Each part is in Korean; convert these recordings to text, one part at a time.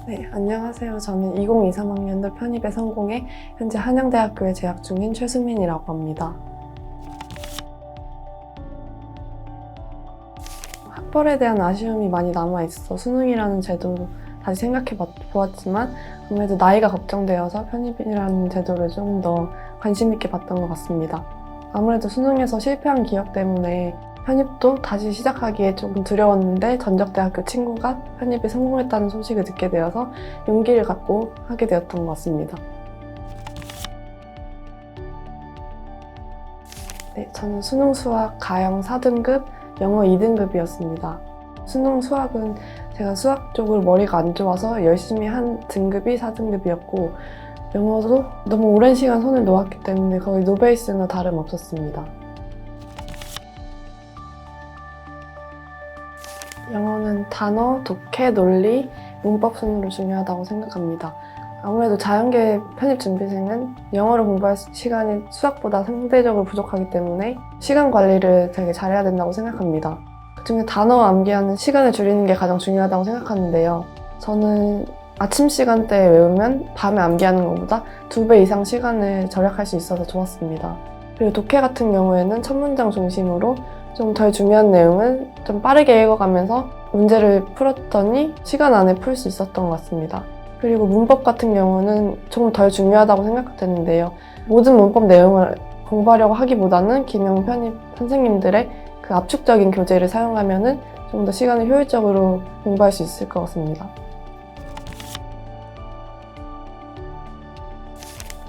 네, 안녕하세요. 저는 2023학년도 편입에 성공해 현재 한양대학교에 재학 중인 최수민이라고 합니다. 학벌에 대한 아쉬움이 많이 남아있어 수능이라는 제도로 다시 생각해 보았지만 아무래도 나이가 걱정되어서 편입이라는 제도를 조금 더 관심 있게 봤던 것 같습니다. 아무래도 수능에서 실패한 기억 때문에 편입도 다시 시작하기에 조금 두려웠는데 전적대학교 친구가 편입에 성공했다는 소식을 듣게 되어서 용기를 갖고 하게 되었던 것 같습니다. 네, 저는 수능 수학 가형 4등급, 영어 2등급이었습니다. 수능 수학은 제가 수학 쪽으로 머리가 안 좋아서 열심히 한 등급이 4등급이었고 영어도 너무 오랜 시간 손을 놓았기 때문에 거의 노베이스나 다름없었습니다. 영어는 단어, 독해, 논리, 문법 순으로 중요하다고 생각합니다. 아무래도 자연계 편입 준비생은 영어를 공부할 시간이 수학보다 상대적으로 부족하기 때문에 시간 관리를 되게 잘해야 된다고 생각합니다. 그중에 단어 암기하는 시간을 줄이는 게 가장 중요하다고 생각하는데요. 저는 아침 시간대에 외우면 밤에 암기하는 것보다 2배 이상 시간을 절약할 수 있어서 좋았습니다. 그리고 독해 같은 경우에는 첫 문장 중심으로 좀 덜 중요한 내용은 좀 빠르게 읽어가면서 문제를 풀었더니 시간 안에 풀 수 있었던 것 같습니다. 그리고 문법 같은 경우는 조금 덜 중요하다고 생각되는데요. 모든 문법 내용을 공부하려고 하기보다는 기명 편입 선생님들의 그 압축적인 교재를 사용하면은 좀 더 시간을 효율적으로 공부할 수 있을 것 같습니다.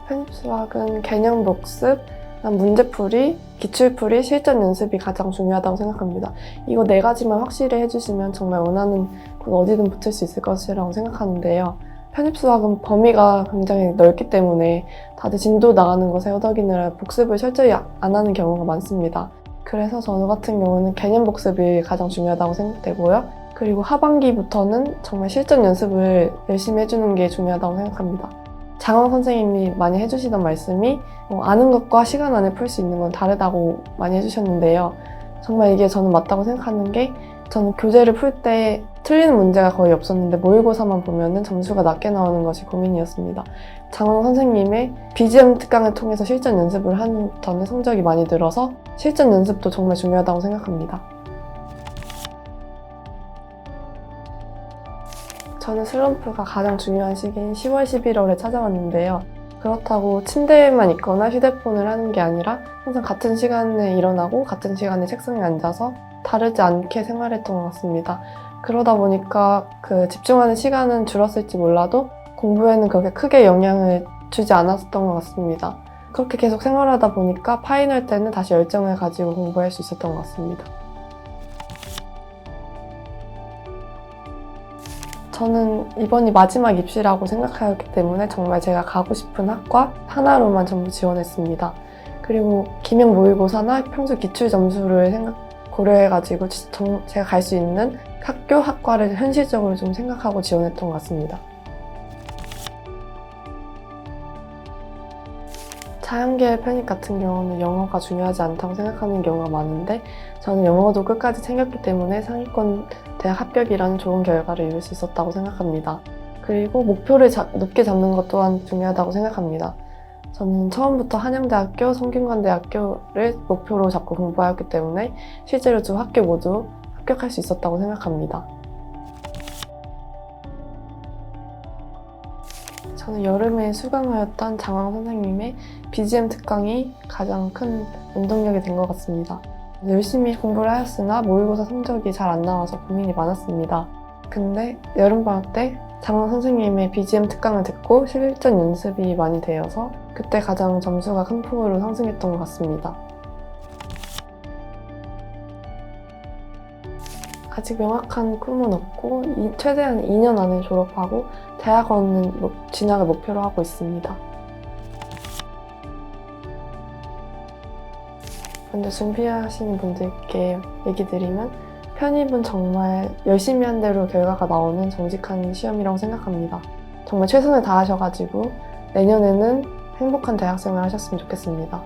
편입 수학은 개념 복습, 문제풀이, 기출풀이, 실전 연습이 가장 중요하다고 생각합니다. 이거 4가지만 확실히 해주시면 정말 원하는 곳 어디든 붙을 수 있을 것이라고 생각하는데요. 편입 수학은 범위가 굉장히 넓기 때문에 다들 진도 나가는 것에 허덕이느라 복습을 철저히 안 하는 경우가 많습니다. 그래서 저 같은 경우는 개념 복습이 가장 중요하다고 생각되고요. 그리고 하반기부터는 정말 실전 연습을 열심히 해주는 게 중요하다고 생각합니다. 장원 선생님이 많이 해주시던 말씀이 아는 것과 시간 안에 풀 수 있는 건 다르다고 많이 해주셨는데요. 정말 이게 저는 맞다고 생각하는 게 저는 교재를 풀 때 틀리는 문제가 거의 없었는데 모의고사만 보면은 점수가 낮게 나오는 것이 고민이었습니다. 장원 선생님의 BGM 특강을 통해서 실전 연습을 한 후부터는 성적이 많이 늘어서 실전 연습도 정말 중요하다고 생각합니다. 저는 슬럼프가 가장 중요한 시기인 10월, 11월에 찾아왔는데요. 그렇다고 침대에만 있거나 휴대폰을 하는 게 아니라 항상 같은 시간에 일어나고 같은 시간에 책상에 앉아서 다르지 않게 생활했던 것 같습니다. 그러다 보니까 집중하는 시간은 줄었을지 몰라도 공부에는 그렇게 크게 영향을 주지 않았던 것 같습니다. 그렇게 계속 생활하다 보니까 파이널 때는 다시 열정을 가지고 공부할 수 있었던 것 같습니다. 저는 이번이 마지막 입시라고 생각하였기 때문에 정말 제가 가고 싶은 학과 하나로만 전부 지원했습니다. 그리고 기명 모의고사나 평소 기출 점수를 고려해가지고 제가 갈 수 있는 학교, 학과를 현실적으로 좀 생각하고 지원했던 것 같습니다. 자연계 편입 같은 경우는 영어가 중요하지 않다고 생각하는 경우가 많은데 저는 영어도 끝까지 챙겼기 때문에 상위권 대학 합격이라는 좋은 결과를 이룰 수 있었다고 생각합니다. 그리고 목표를 높게 잡는 것 또한 중요하다고 생각합니다. 저는 처음부터 한양대학교, 성균관대학교를 목표로 잡고 공부하였기 때문에 실제로 두 학교 모두 합격할 수 있었다고 생각합니다. 저는 여름에 수강하였던 장황 선생님의 BGM 특강이 가장 큰 원동력이 된 것 같습니다. 열심히 공부를 하였으나 모의고사 성적이 잘 안 나와서 고민이 많았습니다. 근데 여름방학 때 장황 선생님의 BGM 특강을 듣고 실전 연습이 많이 되어서 그때 가장 점수가 큰 폭으로 상승했던 것 같습니다. 아직 명확한 꿈은 없고 최대한 2년 안에 졸업하고 대학원은 진학을 목표로 하고 있습니다. 먼저 준비하시는 분들께 얘기 드리면 편입은 정말 열심히 한 대로 결과가 나오는 정직한 시험이라고 생각합니다. 정말 최선을 다하셔가지고 내년에는 행복한 대학생을 하셨으면 좋겠습니다.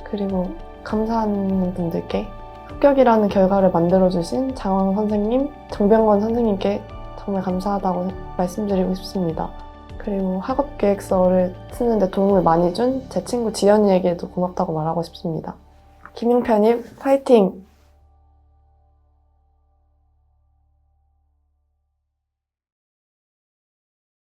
그리고 감사하는 분들께 합격이라는 결과를 만들어주신 장황 선생님, 정병건 선생님께 정말 감사하다고 말씀드리고 싶습니다. 그리고 학업 계획서를 쓰는데 도움을 많이 준 제 친구 지연이에게도 고맙다고 말하고 싶습니다. 김용편님 파이팅!